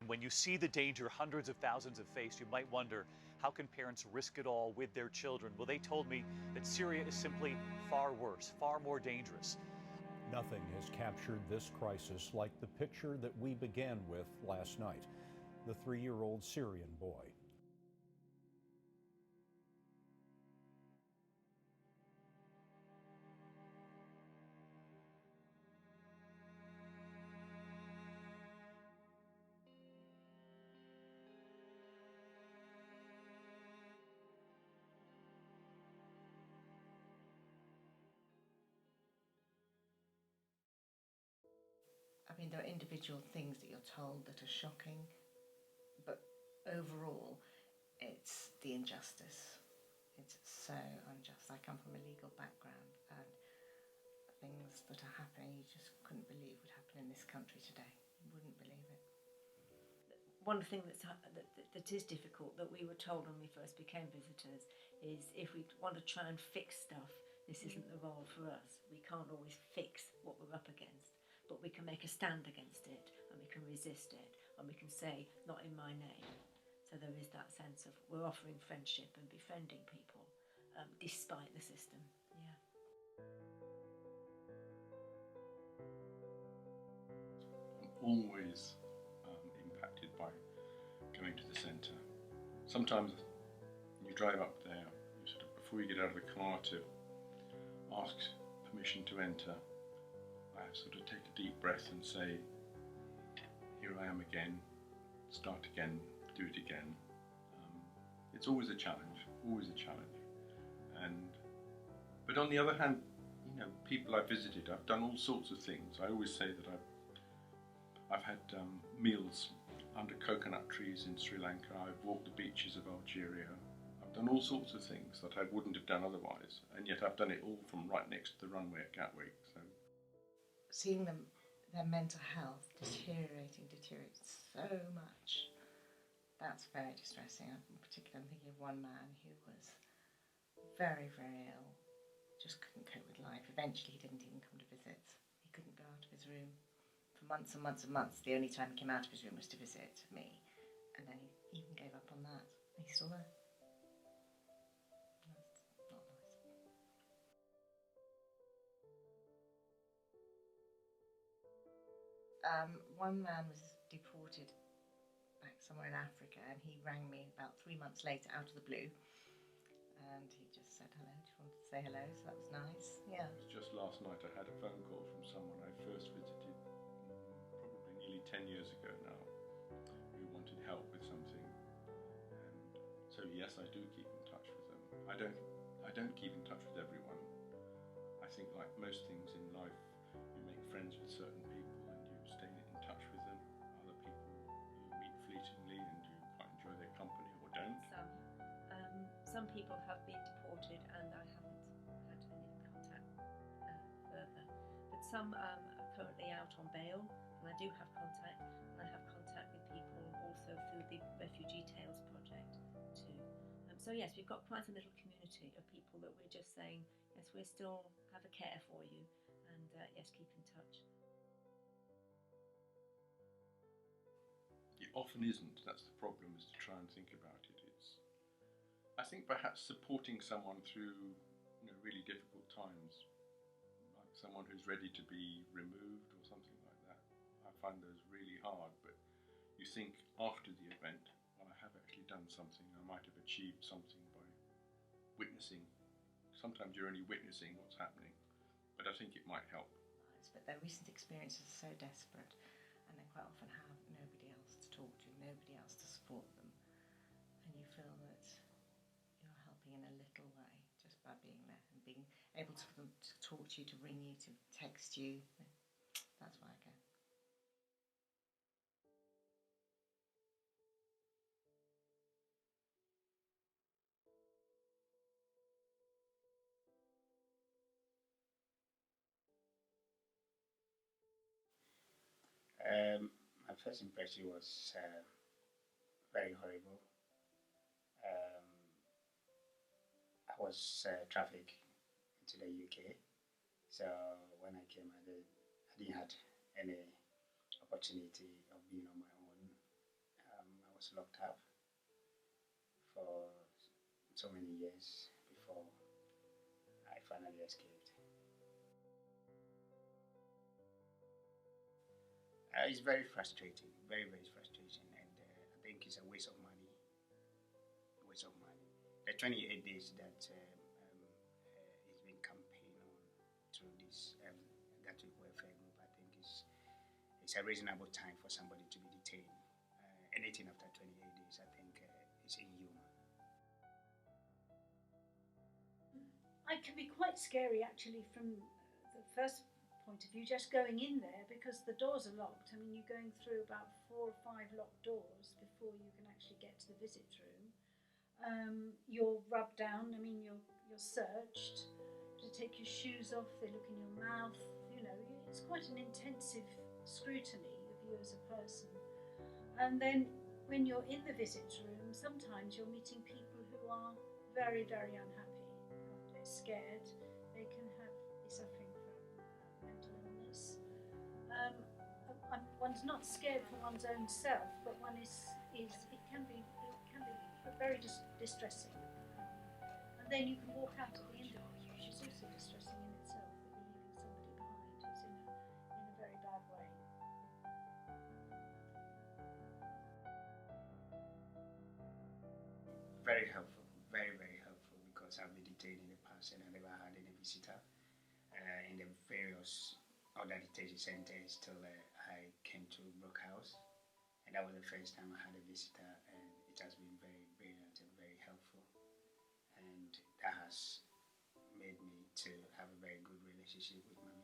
When you see the danger hundreds of thousands have faced, you might wonder, how can parents risk it all with their children? Well, they told me that Syria is simply far worse, far more dangerous. Nothing has captured this crisis like the picture that we began with last night, the 3-year-old Syrian boy. I mean, there are individual things that you're told that are shocking, but overall, it's the injustice. It's so unjust. I come from a legal background, and things that are happening you just couldn't believe would happen in this country today. You wouldn't believe it. One thing that is difficult, that we were told when we first became visitors, is if we want to try and fix stuff, this isn't the role for us. We can't always fix what we're up against, but we can make a stand against it, and we can resist it, and we can say, not in my name. So there is that sense of we're offering friendship and befriending people, despite the system. Yeah. I'm always impacted by going to the centre. Sometimes when you drive up there, you sort of, before you get out of the car to ask permission to enter, I sort of take a deep breath and say, here I am again, start again, do it again. It's always a challenge, always a challenge. But on the other hand, you know, people I've visited, I've done all sorts of things. I always say that I've had meals under coconut trees in Sri Lanka. I've walked the beaches of Algeria. I've done all sorts of things that I wouldn't have done otherwise, and yet I've done it all from right next to the runway at Gatwick. So, seeing them, their mental health deteriorating so much, that's very distressing. In particular, I'm thinking of one man who was very, very ill, just couldn't cope with life. Eventually, he didn't even come to visit. He couldn't go out of his room for months and months and months. The only time he came out of his room was to visit me, and then he even gave up on that. And he's still there. That's not nice. One man was deported back somewhere in Africa, and he rang me about 3 months later out of the blue, and he just said hello. Just wanted to say hello, so that was nice. Yeah. it was just last night I had a phone call from someone I first visited probably nearly 10 years ago now, who wanted help with something, and so yes, I do keep in touch with them. I don't keep in touch with everyone. I think, like most things in life, you make friends with certain people and you stay in touch with them. Other people you meet fleetingly and you quite enjoy their company, or don't. Some people have been deported and I haven't had any contact further. But some are currently out on bail, and I do have contact. I have contact with people also through the Refugee Tales project too. So yes, we've got quite a little community of people that we're just saying, yes, we still have a care for you, and yes, keep in touch. It often isn't. That's the problem, is to try and think about it. I think perhaps supporting someone through, you know, really difficult times, like someone who's ready to be removed or something like that, I find those really hard. But you think after the event, well, I have actually done something. I might have achieved something by witnessing. Sometimes you're only witnessing what's happening, but I think it might help. But their recent experiences are so desperate, and they quite often have nobody else to talk to, nobody else to support them, and you feel that you're helping in a little way just by being there and being able to, for them to talk to you, to ring you, to text you. That's why I go. My first impression was very horrible. I was trafficked into the UK, so when I came, I didn't have any opportunity of being on my own. was locked up for so many years before I finally escaped. It's very frustrating, very, very frustrating, and I think it's a waste of money. Waste of money. The 28 days that it's been campaigning on through this Gatwick Welfare Group, I think it's a reasonable time for somebody to be detained. Anything after 28 days, I think, is inhuman. It can be quite scary actually from the first point of view, just going in there because the doors are locked. I mean, you're going through about 4 or 5 locked doors before you can actually get to the visit room. You're rubbed down, I mean, you're searched. To take your shoes off, they look in your mouth, you know, it's quite an intensive scrutiny of you as a person. And then when you're in the visit room, sometimes you're meeting people who are very, very unhappy. They're scared, they can be suffering from mental illness. One's not scared for one's own self, but one it can be very distressing. And then you can walk out at the end of it, which is also distressing in itself, that you're leaving somebody behind who's in a very bad way. Very helpful, very, very helpful, because I've been detained in the past and I never had any visitor in the various other detention centers till I came to Brook House, and that was the first time I had a visitor, and it has been very brilliant and very helpful, and that has made me to have a very good relationship with my